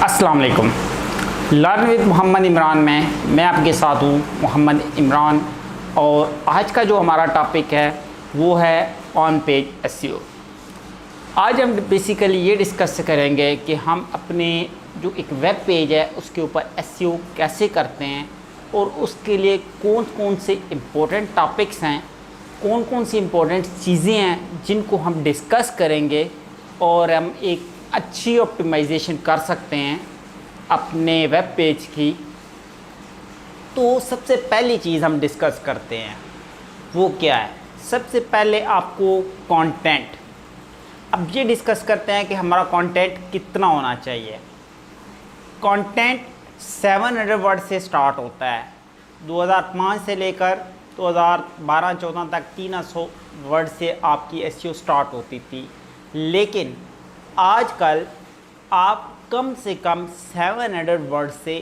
अस्सलाम वालेकुम। Learn with Mohammad Imran में मैं आपके साथ हूँ मोहम्मद इमरान, और आज का जो हमारा टॉपिक है वो है ऑन पेज एसईओ। आज हम बेसिकली ये डिस्कस करेंगे कि हम अपने जो एक वेब पेज है उसके ऊपर एसईओ कैसे करते हैं और उसके लिए कौन कौन से इम्पोर्टेंट टॉपिक्स हैं, कौन कौन सी इम्पोर्टेंट चीज़ें हैं जिनको हम डिस्कस करेंगे और हम एक अच्छी ऑप्टिमाइजेशन कर सकते हैं अपने वेब पेज की। तो सबसे पहली चीज़ हम डिस्कस करते हैं वो क्या है। सबसे पहले आपको कंटेंट, अब ये डिस्कस करते हैं कि हमारा कंटेंट कितना होना चाहिए। कंटेंट 700 वर्ड से स्टार्ट होता है। 2005 से लेकर 2012-14 तक 300 वर्ड से आपकी एसईओ स्टार्ट होती थी, लेकिन आजकल आप कम से कम 700 वर्ड से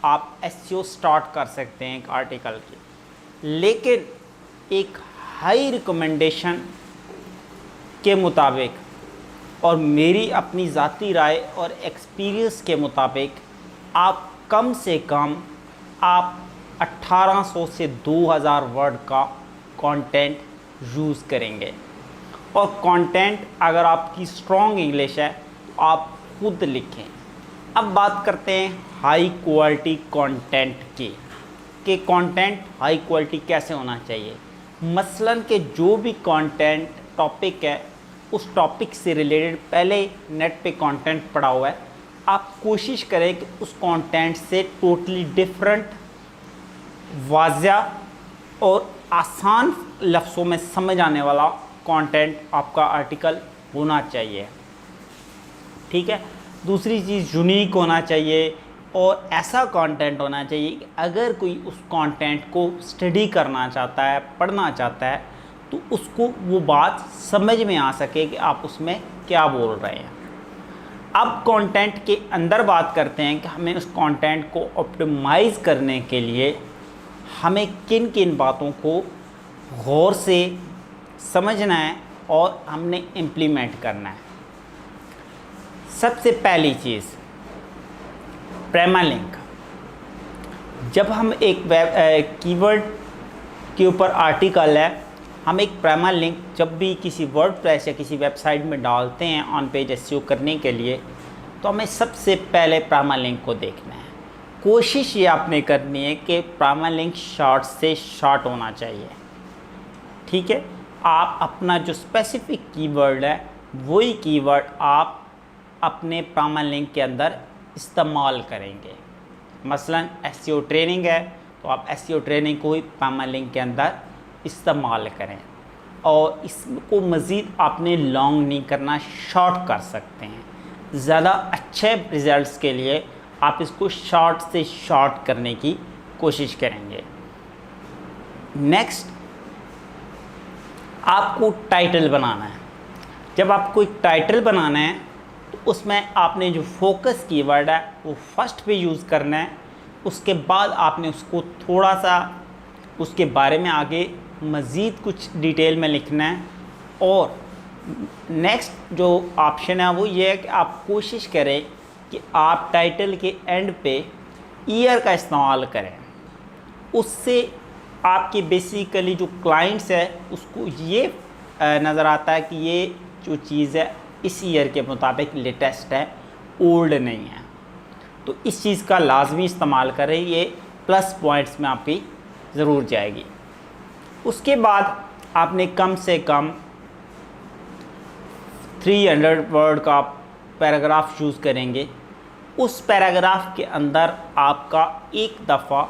आप एसईओ स्टार्ट कर सकते हैं एक आर्टिकल की। लेकिन एक हाई रिकमेंडेशन के मुताबिक और मेरी अपनी ज़ाती राय और एक्सपीरियंस के मुताबिक आप कम से कम आप 1800 से 2000 वर्ड का कंटेंट यूज़ करेंगे। और कंटेंट अगर आपकी स्ट्रॉन्ग इंग्लिश है तो आप खुद लिखें। अब बात करते हैं हाई क्वालिटी कंटेंट की कि कंटेंट हाई क्वालिटी कैसे होना चाहिए। मसलन के जो भी कंटेंट टॉपिक है उस टॉपिक से रिलेटेड पहले नेट पे कंटेंट पड़ा हुआ है, आप कोशिश करें कि उस कंटेंट से टोटली डिफरेंट, वाज़ेह और आसान लफ्ज़ों में समझ आने वाला कंटेंट आपका आर्टिकल होना चाहिए। ठीक है। दूसरी चीज़ यूनिक होना चाहिए और ऐसा कंटेंट होना चाहिए कि अगर कोई उस कंटेंट को स्टडी करना चाहता है, पढ़ना चाहता है, तो उसको वो बात समझ में आ सके कि आप उसमें क्या बोल रहे हैं। अब कंटेंट के अंदर बात करते हैं कि हमें उस कंटेंट को ऑप्टिमाइज़ करने के लिए हमें किन किन बातों को गौर से समझना है और हमने इम्प्लीमेंट करना है। सबसे पहली चीज़ परमालिंक। जब हम एक वेब कीवर्ड के ऊपर आर्टिकल है, हम एक परमालिंक जब भी किसी वर्डप्रेस या किसी वेबसाइट में डालते हैं ऑन पेज एसईओ करने के लिए, तो हमें सबसे पहले परमालिंक को देखना है। कोशिश ये आपने करनी है कि परमालिंक शॉर्ट से शॉर्ट होना चाहिए। ठीक है। आप अपना जो स्पेसिफिक कीवर्ड है वही कीवर्ड आप अपने परमालिंक के अंदर इस्तेमाल करेंगे। मसलन एसईओ ट्रेनिंग है तो आप एसईओ ट्रेनिंग को ही परमालिंक के अंदर इस्तेमाल करें, और इसको मज़ीद आपने लॉन्ग नहीं करना, शॉर्ट कर सकते हैं। ज़्यादा अच्छे रिज़ल्ट्स के लिए आप इसको शॉर्ट से शॉर्ट करने की कोशिश करेंगे। नेक्स्ट, आपको टाइटल बनाना है। जब आपको एक टाइटल बनाना है तो उसमें आपने जो फोकस कीवर्ड है वो फर्स्ट पे यूज़ करना है। उसके बाद आपने उसको थोड़ा सा उसके बारे में आगे मज़ीद कुछ डिटेल में लिखना है। और नेक्स्ट जो ऑप्शन है वो ये है कि आप कोशिश करें कि आप टाइटल के एंड पे ईयर का इस्तेमाल करें। उससे आपके बेसिकली जो क्लाइंट्स है उसको ये नज़र आता है कि ये जो चीज़ है इस ईयर के मुताबिक लेटेस्ट है, ओल्ड नहीं है। तो इस चीज़ का लाजमी इस्तेमाल करें, ये प्लस पॉइंट्स में आपकी ज़रूर जाएगी। उसके बाद आपने कम से कम 300 वर्ड का पैराग्राफ यूज़ करेंगे। उस पैराग्राफ के अंदर आपका एक दफ़ा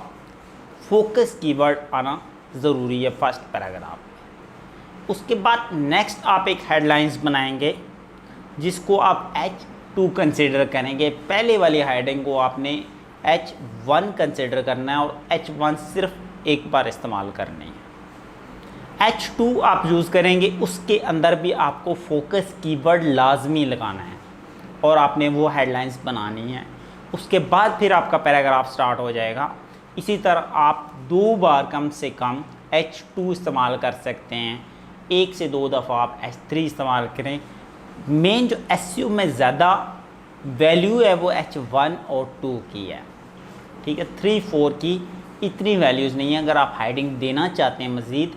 फोकस कीवर्ड आना ज़रूरी है फर्स्ट पैराग्राफ। उसके बाद नेक्स्ट आप एक हेडलाइंस बनाएंगे जिसको आप H2 कंसिडर करेंगे। पहले वाली हेडिंग को आपने H1 कंसिडर करना है और H1 सिर्फ एक बार इस्तेमाल करनी है। H2 आप यूज़ करेंगे, उसके अंदर भी आपको फोकस कीवर्ड लाजमी लगाना है और आपने वो हेडलाइंस बनानी है। उसके बाद फिर आपका पैराग्राफ स्टार्ट हो जाएगा। इसी तरह आप 2 बार कम से कम H2 इस्तेमाल कर सकते हैं, 1 से 2 दफ़ा आप H3 इस्तेमाल करें। मेन जो एसईओ में ज़्यादा वैल्यू है वो H1 और 2 की है, ठीक है। 3, 4 की इतनी वैल्यूज़ नहीं है। अगर आप हेडिंग देना चाहते हैं मज़ीद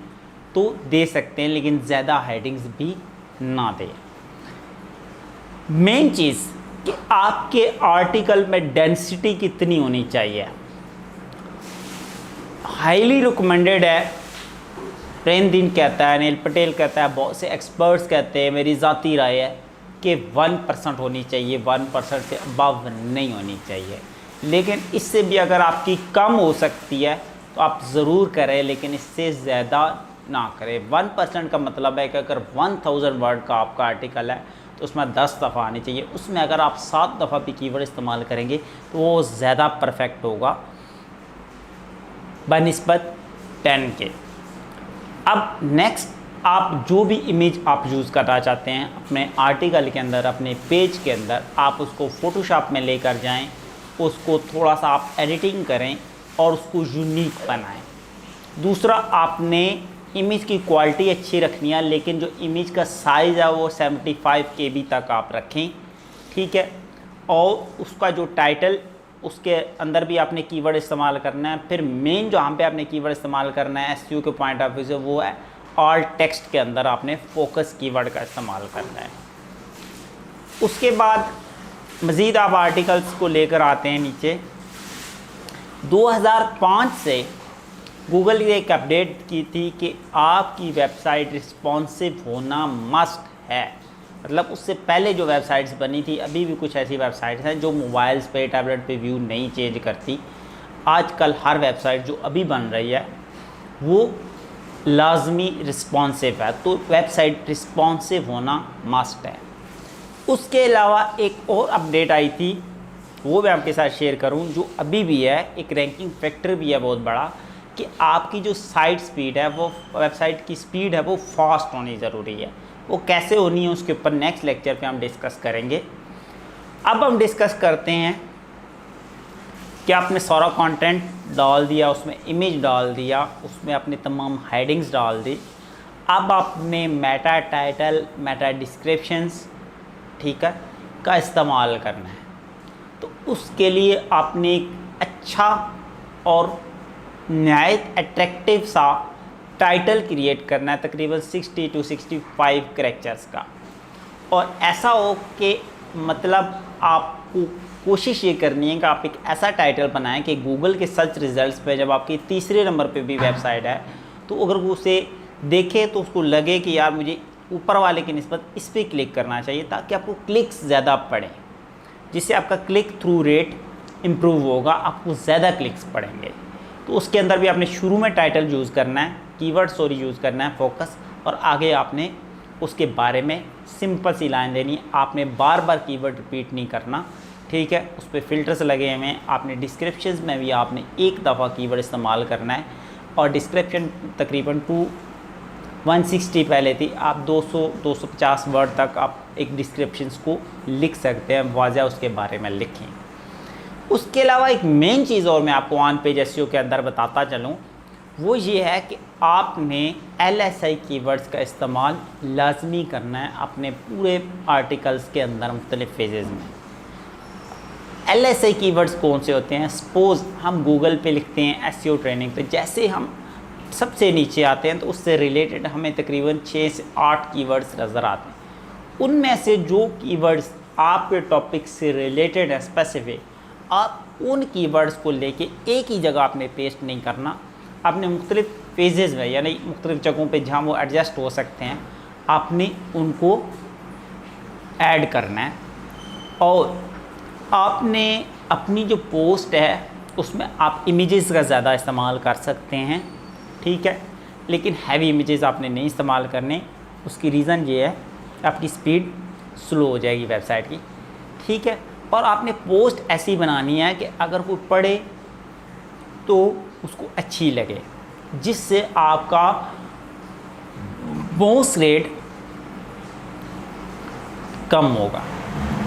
तो दे सकते हैं, लेकिन ज़्यादा हेडिंग्स भी ना दें। मेन चीज़ कि आपके आर्टिकल में डेंसिटी कितनी होनी चाहिए। हाईली रिकमेंडेड है, प्रेमदीन कहता है, अनिल पटेल कहता है, बहुत से एक्सपर्ट्स कहते हैं, मेरी ज़ाती राय है कि 1% होनी चाहिए, 1% से अबव नहीं होनी चाहिए। लेकिन इससे भी अगर आपकी कम हो सकती है तो आप ज़रूर करें, लेकिन इससे ज़्यादा ना करें। 1% का मतलब है कि अगर 1000 वर्ड का आपका आर्टिकल है तो उसमें 10 दफ़ा आनी चाहिए। उसमें अगर आप 7 दफ़ा भी कीवर्ड इस्तेमाल करेंगे तो वो ज़्यादा परफेक्ट होगा बनिस्बत 10 के। अब नेक्स्ट, आप जो भी इमेज आप यूज़ करना चाहते हैं अपने आर्टिकल के अंदर, अपने पेज के अंदर, आप उसको फ़ोटोशॉप में लेकर जाएं, उसको थोड़ा सा आप एडिटिंग करें और उसको यूनिक बनाएं। दूसरा, आपने इमेज की क्वालिटी अच्छी रखनी है, लेकिन जो इमेज का साइज़ है वो 75 KB तक आप रखें, ठीक है। और उसका जो टाइटल, उसके अंदर भी आपने कीवर्ड इस्तेमाल करना है। फिर मेन जहाँ पे आपने कीवर्ड इस्तेमाल करना है एसईओ के पॉइंट ऑफ व्यू से, वो है ऑल टेक्स्ट के अंदर आपने फोकस कीवर्ड का इस्तेमाल करना है। उसके बाद मज़ीद आप आर्टिकल्स को लेकर आते हैं नीचे। 2005 से गूगल ने एक अपडेट की थी कि आपकी वेबसाइट रिस्पॉन्सिव होना मस्ट है। मतलब उससे पहले जो वेबसाइट्स बनी थी, अभी भी कुछ ऐसी वेबसाइट्स हैं जो मोबाइल्स पे, टैबलेट पे व्यू नहीं चेंज करती। आजकल हर वेबसाइट जो अभी बन रही है वो लाजमी रिस्पॉन्सिव है, तो वेबसाइट रिस्पॉन्सिव होना मस्ट है। उसके अलावा एक और अपडेट आई थी, वो मैं आपके साथ शेयर करूं, जो अभी भी है, एक रैंकिंग फैक्टर भी है बहुत बड़ा, कि आपकी जो साइट स्पीड है, वो वेबसाइट की स्पीड है, वो फास्ट होनी ज़रूरी है। वो कैसे होनी है उसके ऊपर नेक्स्ट लेक्चर पे हम डिस्कस करेंगे। अब हम डिस्कस करते हैं कि आपने सारा कंटेंट डाल दिया, उसमें इमेज डाल दिया, उसमें आपने तमाम हेडिंग्स डाल दी। अब आपने मेटा टाइटल, मेटा डिस्क्रिप्शंस, ठीक है, का इस्तेमाल करना है। तो उसके लिए आपने एक अच्छा और नहायत अट्रैक्टिव सा टाइटल क्रिएट करना है, तकरीबन 60 to 65 कैरेक्टर्स का। और ऐसा हो कि मतलब आपको कोशिश ये करनी है कि आप एक ऐसा टाइटल बनाएं कि गूगल के सर्च रिज़ल्ट्स पे जब आपकी तीसरे नंबर पे भी वेबसाइट है तो अगर वो उसे देखे तो उसको लगे कि यार मुझे ऊपर वाले की निस्बत इस पर क्लिक करना चाहिए, ताकि आपको क्लिक्स ज़्यादा पड़ें, जिससे आपका क्लिक थ्रू रेट इम्प्रूव होगा, आपको ज़्यादा क्लिक्स पड़ेंगे। तो उसके अंदर भी आपने शुरू में टाइटल यूज़ करना है, कीवर्ड स्टोरी यूज़ करना है, फोकस, और आगे आपने उसके बारे में सिंपल सी लाइन देनी है। आपने बार बार कीवर्ड रिपीट नहीं करना, ठीक है। उस पर फ़िल्टर्स लगे हुए हैं। आपने डिस्क्रिप्शंस में भी आपने एक दफ़ा कीवर्ड इस्तेमाल करना है, और डिस्क्रिप्शन तकरीबन 160 पहले थी, आप 200-250 वर्ड तक आप एक डिस्क्रिप्शंस को लिख सकते हैं, वाज़ह उसके बारे में लिखें। उसके अलावा एक मेन चीज़ और मैं आपको ऑन पेज एसईओ के अंदर बताता चलूँ, वो ये है कि आपने LSI कीवर्ड्स का इस्तेमाल लाजमी करना है अपने पूरे आर्टिकल्स के अंदर मुख्तलिफ फेजेज़ में। LSI कीवर्ड्स कौन से होते हैं? सपोज़ हम गूगल पे लिखते हैं एसईओ ट्रेनिंग, तो जैसे हम सबसे नीचे आते हैं तो उससे रिलेटेड हमें तकरीबन 6 से 8 कीवर्ड्स नज़र आते हैं। उनमें से जो कीवर्ड्स आपके टॉपिक से रिलेटेड है, स्पेसिफिक, आप उन कीवर्ड्स को लेके एक ही जगह आपने पेस्ट नहीं करना, आपने मुख्तलिफ फेजेज़ में, यानी मुख्तलिफ जगहों पे जहाँ वो एडजस्ट हो सकते हैं, आपने उनको ऐड करना है। और आपने अपनी जो पोस्ट है उसमें आप इमेजेस का ज़्यादा इस्तेमाल कर सकते हैं, ठीक है, लेकिन हैवी इमेजेस आपने नहीं इस्तेमाल करने। उसकी रीज़न ये है आपकी स्पीड स्लो हो जाएगी वेबसाइट की, ठीक है। और आपने पोस्ट ऐसी बनानी है कि अगर कोई पढ़े तो उसको अच्छी लगे, जिससे आपका बाउंस रेट कम होगा,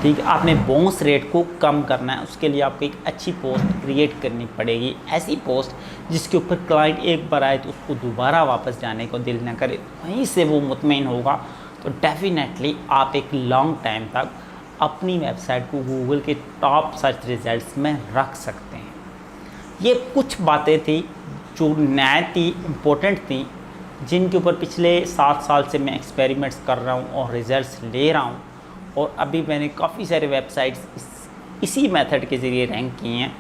ठीक है। आपने बाउंस रेट को कम करना है, उसके लिए आपको एक अच्छी पोस्ट क्रिएट करनी पड़ेगी, ऐसी पोस्ट जिसके ऊपर क्लाइंट एक बार आए तो उसको दोबारा वापस जाने को दिल न करे, वहीं से वो मुतमईन होगा। तो डेफिनेटली आप एक लॉन्ग टाइम तक अपनी वेबसाइट को गूगल के टॉप सर्च रिजल्ट्स में रख सकते हैं। ये कुछ बातें थी जो नहायत ही इम्पोर्टेंट थी, जिनके ऊपर पिछले 7 साल से मैं एक्सपेरिमेंट्स कर रहा हूँ और रिज़ल्ट्स ले रहा हूँ, और अभी मैंने काफ़ी सारे वेबसाइट्स इसी मेथड के ज़रिए रैंक किए हैं,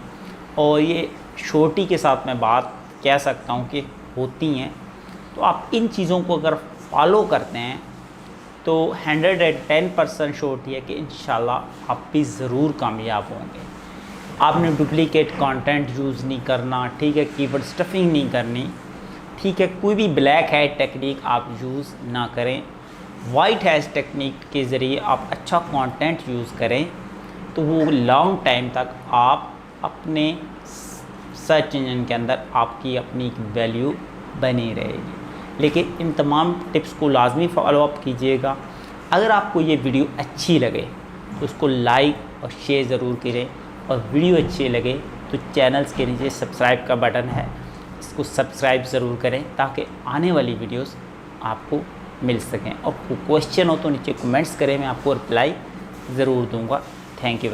और ये श्योरिटी के साथ मैं बात कह सकता हूँ कि होती हैं। तो आप इन चीज़ों को अगर फॉलो करते हैं तो 110% श्योरिटी है कि इंशाल्लाह आप भी ज़रूर कामयाब होंगे। आपने डुप्लीकेट कंटेंट यूज़ नहीं करना, ठीक है, कीवर्ड स्टफिंग नहीं करनी, ठीक है, कोई भी ब्लैक हैट टेक्निक आप यूज़ ना करें। वाइट हैट टेक्निक के ज़रिए आप अच्छा कंटेंट यूज़ करें तो वो लॉन्ग टाइम तक आप अपने सर्च इंजन के अंदर आपकी अपनी वैल्यू बनी रहेगी। लेकिन इन तमाम टिप्स को लाजमी फॉलोअप कीजिएगा। अगर आपको ये वीडियो अच्छी लगे तो उसको लाइक और शेयर ज़रूर करें, और वीडियो अच्छी लगे तो चैनल्स के नीचे सब्सक्राइब का बटन है, इसको सब्सक्राइब ज़रूर करें ताकि आने वाली वीडियोस आपको मिल सकें। और क्वेश्चन हो तो नीचे कमेंट्स करें, मैं आपको रिप्लाई ज़रूर दूंगा। Thank you.